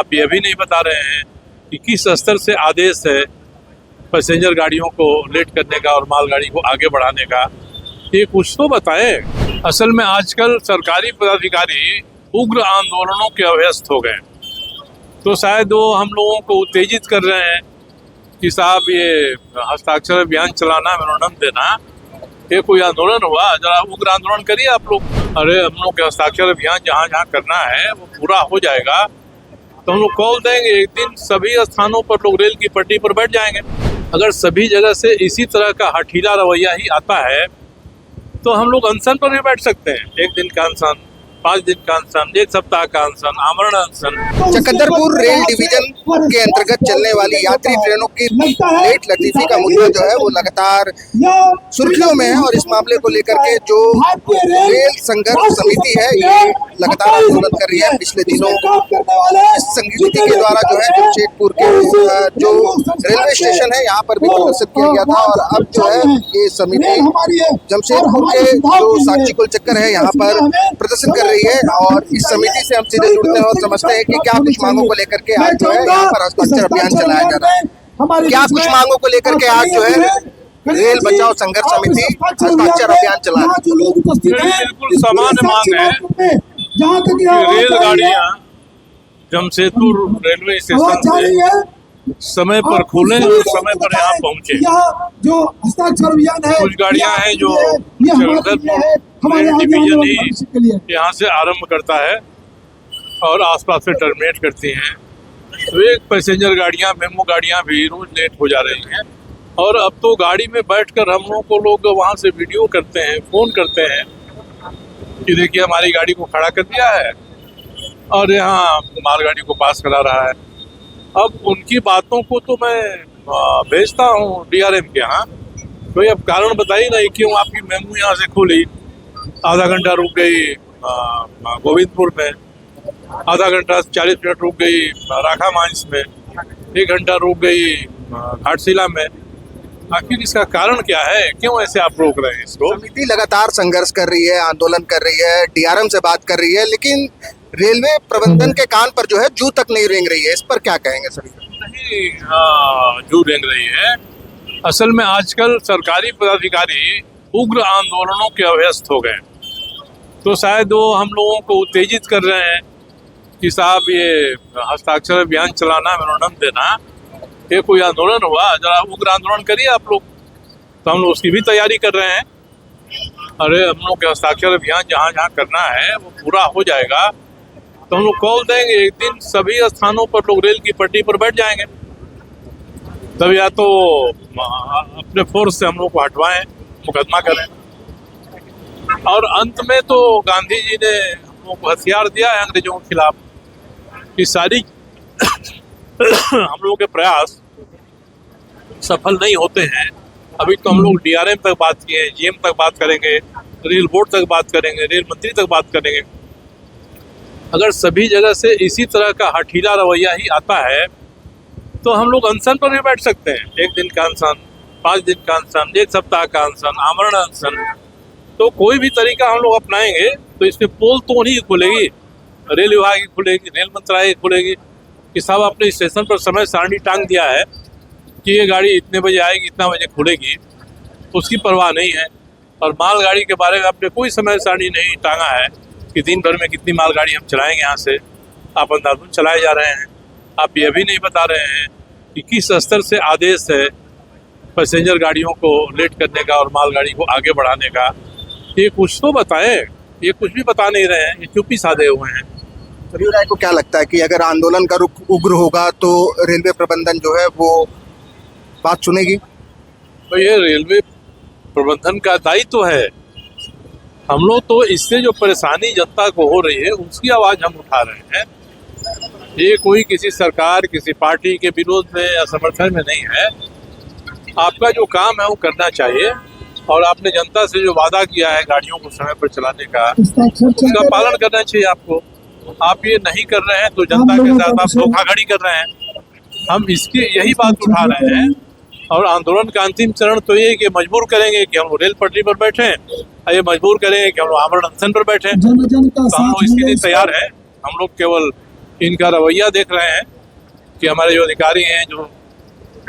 आप ये भी नहीं बता रहे हैं कि किस स्तर से आदेश है पैसेंजर गाड़ियों को लेट करने का और मालगाड़ी को आगे बढ़ाने का, ये कुछ तो बताएं। असल में आजकल सरकारी पदाधिकारी उग्र आंदोलनों के अभ्यस्त हो गए, तो शायद वो हम लोगों को उत्तेजित कर रहे हैं कि साहब ये हस्ताक्षर अभियान चलाना, मेमोरेंडम देना, ये कोई आंदोलन हुआ? जरा उग्र आंदोलन करिए आप लोग। अरे हम लोग के हस्ताक्षर अभियान जहाँ जहाँ करना है वो पूरा हो जाएगा तो हम लोग कॉल देंगे, एक दिन सभी स्थानों पर लोग रेल की पटरी पर बैठ जाएंगे। अगर सभी जगह से इसी तरह का हठीला रवैया ही आता है तो हम लोग अनशन पर भी बैठ सकते हैं। एक दिन का अनशन, 5 दिन का अनशन, 1 सप्ताह का अनशन, आमरण अनशन। चकंदरपुर रेल डिवीजन के अंतर्गत चलने वाली यात्री ट्रेनों की लेट लतीफी का मुद्दा जो है वो लगातार सुर्खियों में है और इस मामले को लेकर के जो रेल संघर्ष समिति है ये लगातार आंदोलन कर रही है। पिछले दिनों इस समिति के द्वारा जो है जमशेदपुर के जो रेलवे स्टेशन है यहाँ पर भी प्रदर्शित किया गया था और अब जो है ये समिति जमशेदपुर के जो साक्षी कुल चक्कर है यहाँ पर प्रदर्शन कर रही है और इस समिति से हम सीधे जुड़ते हैं और समझते हैं कि क्या कुछ मांगों को लेकर के आज जो है यहाँ पर हस्ताक्षर अभियान चलाया जा रहा है। क्या कुछ मांगों को लेकर के आज जो है रेल बचाओ संघर्ष समिति हस्ताक्षर अभियान चला रही है? बिल्कुल सामान्य मांग है कि रेलगाड़ियाँ जमशेदपुर रेलवे स्टेशन से समय पर खुले और समय पर यहाँ पहुँचे। जो हस्ताक्षर अभियान है, कुछ गाड़ियाँ हैं जो चकंदरपुर रेल डिवीजन ही यहाँ से आरंभ करता है और आसपास से टर्मिनेट करती हैं। तो एक पैसेंजर गाड़ियाँ, मेमो गाड़ियाँ भी रोज लेट हो जा रही हैं और अब तो गाड़ी में बैठकर हम लोगों को लोग वहाँ से वीडियो करते हैं, फोन करते हैं कि देखिए हमारी गाड़ी को खड़ा कर दिया है और यहाँ मालगाड़ी को पास करा रहा है। अब उनकी बातों को तो मैं भेजता हूँ डीआरएम के यहाँ, तो अब कारण बताइए ना क्यों आपकी मेमो यहाँ से खुली, आधा घंटा रुक गई गोविंदपुर में, आधा घंटा 40 मिनट रुक गई राखा मांस में, 1 घंटा रुक गई घाटशिला में। आखिर इसका कारण क्या है? क्यों ऐसे आप रोक रहे हैं इसको? समिति लगातार संघर्ष कर रही है, आंदोलन कर रही है, डीआरएम से बात कर रही है, लेकिन रेलवे प्रबंधन के कान पर जो है जू तक नहीं रेंग रही है। इस पर क्या कहेंगे सर? नहीं, जू रेंग रही है। असल में आजकल सरकारी पदाधिकारी उग्र आंदोलनों के अभ्यस्त हो गए, तो शायद वो हम लोगों को उत्तेजित कर रहे हैं कि साहब ये हस्ताक्षर अभियान चलाना, मेमोरेंडम देना, ये कोई आंदोलन हुआ? जरा उग्र आंदोलन करिए आप लोग। तो हम लोग उसकी भी तैयारी कर रहे हैं। अरे हम लोग के हस्ताक्षर अभियान जहाँ जहाँ करना है वो पूरा हो जाएगा तो हम लोग कॉल देंगे, एक दिन सभी स्थानों पर लोग रेल की पटरी पर बैठ जाएंगे। तब या तो अपने फोर्स से हम लोग को हटवाएं, मुकदमा करें, और अंत में तो गांधी जी ने हम लोग को हथियार दिया है अंग्रेजों के खिलाफ कि सारी हम लोगों के प्रयास सफल नहीं होते हैं। अभी तो हम लोग डीआरएम तक बात किए, जीएम तक बात करेंगे, रेल बोर्ड तक बात करेंगे, रेल मंत्री तक बात करेंगे। अगर सभी जगह से इसी तरह का हठीला रवैया ही आता है तो हम लोग अनशन पर भी बैठ सकते हैं। 1 दिन का अनशन, 5 दिन का अनशन, 1 सप्ताह का अनशन, आमरण अनशन। तो कोई भी तरीका हम लोग अपनाएंगे तो इसमें पोल तो नहीं खुलेगी, रेल विभाग की खुलेगी, रेल मंत्रालय की खुलेगी कि साहब आपने स्टेशन पर समय सारणी टांग दिया है कि ये गाड़ी इतने बजे आएगी, इतना बजे खुलेगी, उसकी परवाह नहीं है। और मालगाड़ी के बारे में आपने कोई समय सारणी नहीं टांगा है कि दिन भर में कितनी मालगाड़ी हम चलाएंगे। यहाँ से आप अंधाधुन चलाए जा रहे हैं। आप ये भी नहीं बता रहे हैं कि किस स्तर से आदेश है पैसेंजर गाड़ियों को लेट करने का और मालगाड़ी को आगे बढ़ाने का, ये कुछ तो बताएं। ये कुछ भी बता नहीं रहे हैं, ये चुप्पी साधे हुए हैं। सरयू राय को क्या लगता है कि अगर आंदोलन का रुख उग्र होगा तो रेलवे प्रबंधन जो है वो बात सुनेगी? तो ये रेलवे प्रबंधन का दायित्व है। हम लोग तो इससे जो परेशानी जनता को हो रही है उसकी आवाज हम उठा रहे हैं। ये कोई किसी सरकार, किसी पार्टी के विरोध में या समर्थन में नहीं है। आपका जो काम है वो करना चाहिए और आपने जनता से जो वादा किया है गाड़ियों को समय पर चलाने का, उसका पालन करना चाहिए आपको। आप ये नहीं कर रहे हैं तो जनता के साथ आप धोखाधड़ी कर रहे हैं। हम इसकी यही बात उठा रहे हैं और आंदोलन का अंतिम चरण तो ये कि मजबूर करेंगे कि हम रेल पटरी पर बैठे, ये मजबूर करेंगे कि हम लोग आमरण अनशन पर बैठे। तो हम लोग इसके लिए तैयार हैं। हम लोग केवल इनका रवैया देख रहे हैं कि हमारे जो अधिकारी हैं, जो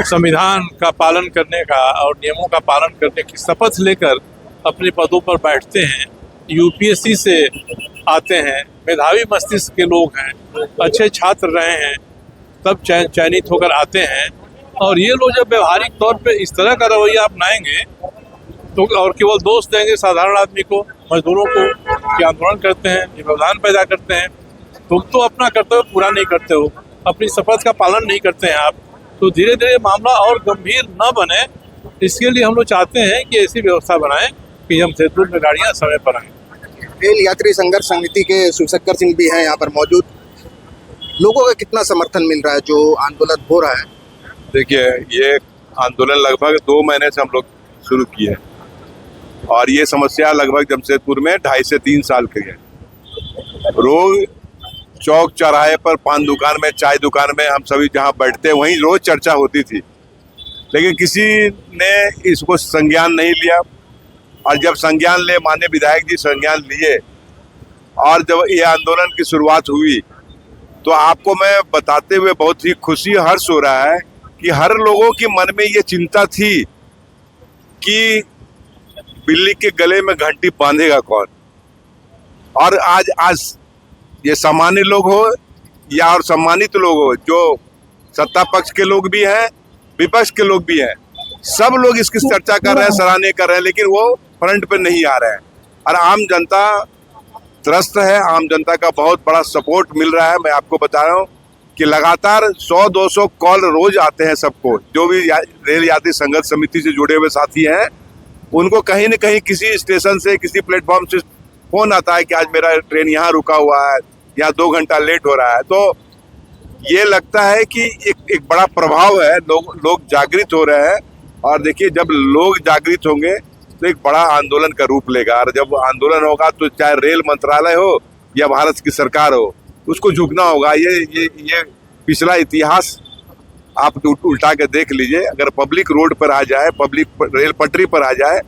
संविधान का पालन करने का और नियमों का पालन करने की शपथ लेकर अपने पदों पर बैठते हैं, यूपीएससी से आते हैं, मेधावी मस्तिष्क के लोग हैं, अच्छे छात्र रहे हैं, तब चयनित होकर आते हैं। और ये लोग जब व्यवहारिक तौर पे इस तरह का रवैया अपनाएंगे तो और केवल दोष देंगे साधारण आदमी को, मजदूरों को कि आंदोलन करते हैं, ये व्यवधान पैदा करते हैं, तुम तो अपना कर्तव्य पूरा नहीं करते हो, अपनी शपथ का पालन नहीं करते हैं आप, तो धीरे धीरे मामला और गंभीर न बने, इसके लिए हम लोग चाहते हैं कि ऐसी व्यवस्था बनाएं कि जमशेदपुर में गाड़ियां समय पर आएं। रेल यात्री संघर्ष समिति के शिवशंकर सिंह भी हैं यहाँ पर मौजूद। लोगों का कितना समर्थन मिल रहा है जो आंदोलन हो रहा है? देखिए, ये आंदोलन लगभग 2 महीने से हम लोग शुरू किए और ये समस्या लगभग जमशेदपुर में 2.5 से 3 साल की है। रोज चौक चौराहे पर, पान दुकान में, चाय दुकान में हम सभी जहाँ बैठते वहीं रोज चर्चा होती थी, लेकिन किसी ने इसको संज्ञान नहीं लिया। और जब संज्ञान ले, माननीय विधायक जी संज्ञान लिए और जब ये आंदोलन की शुरुआत हुई तो आपको मैं बताते हुए बहुत ही खुशी, हर्ष हो रहा है कि हर लोगों के मन में ये चिंता थी कि बिल्ली के गले में घंटी बांधेगा कौन। और आज ये सामान्य लोग हो या और सम्मानित लोग हो, जो सत्ता पक्ष के लोग भी हैं, विपक्ष के लोग भी हैं, सब लोग इसकी चर्चा कर रहे हैं, सराहनीय कर रहे हैं, लेकिन वो फ्रंट पे नहीं आ रहे हैं। और आम जनता त्रस्त है, आम जनता का बहुत बड़ा सपोर्ट मिल रहा है। मैं आपको बता रहा हूँ कि लगातार 100-200 कॉल रोज आते हैं सबको, जो भी रेल यात्री संघर्ष समिति से जुड़े हुए साथी हैं, उनको कहीं न कहीं किसी स्टेशन से, किसी प्लेटफॉर्म से फोन आता है कि आज मेरा ट्रेन यहाँ रुका हुआ है या 2 घंटा लेट हो रहा है। तो ये लगता है कि एक बड़ा प्रभाव है, लोग जागृत हो रहे हैं। और देखिए, जब लोग जागृत होंगे तो एक बड़ा आंदोलन का रूप लेगा, और जब आंदोलन होगा तो चाहे रेल मंत्रालय हो या भारत की सरकार हो, उसको झुकना होगा। ये पिछला इतिहास आप उल्टा के देख लीजिए। अगर पब्लिक रोड पर आ जाए, पब्लिक रेल पटरी पर आ जाए,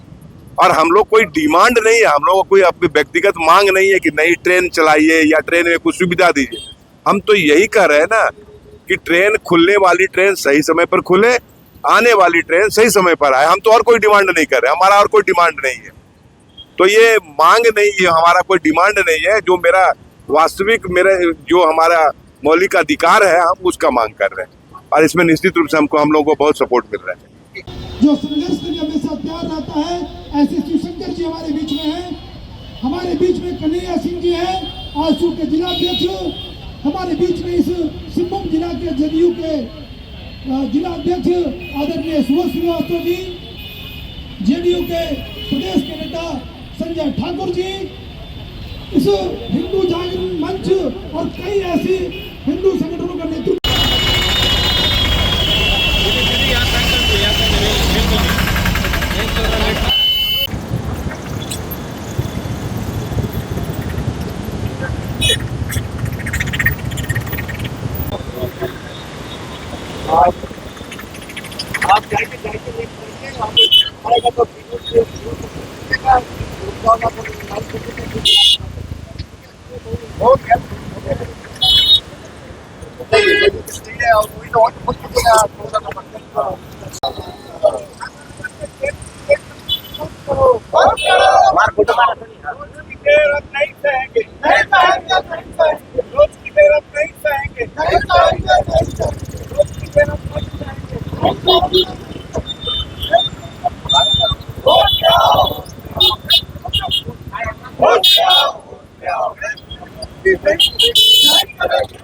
और हम लोग कोई डिमांड नहीं है, हम लोग को कोई अपनी व्यक्तिगत मांग नहीं है कि नई ट्रेन चलाइए या ट्रेन में कुछ सुविधा दीजिए। हम तो यही कह रहे हैं ना कि ट्रेन, खुलने वाली ट्रेन सही समय पर खुले, आने वाली ट्रेन सही समय पर आए। हम तो और कोई डिमांड नहीं कर रहे, हमारा और कोई डिमांड नहीं है। तो ये मांग नहीं है, हमारा कोई डिमांड नहीं है। जो मेरा वास्तविक, जो हमारा मौलिक अधिकार है, हम उसका मांग कर रहे हैं, और इसमें निश्चित रूप से हम लोगों को बहुत सपोर्ट मिल रहा है। जो संघर्ष के लिए हमेशा तैयार रहता है, ऐसे शिवशंकर जी हमारे बीच में हैं। हमारे बीच में कन्हैया सिंह जी हैं, आजसू के जिलाध्यक्ष। हमारे बीच में इस सिंहभूम जिला के जदयू के जिलाध्यक्ष आदरणीय सुभाष श्रीवास्तव जी, जेडीयू के प्रदेश के नेता संजय ठाकुर जी, इस हिंदू जागरण मंच और कई ऐसी हिंदू संगठनों का नेतृत्व। आप जाके Thank you.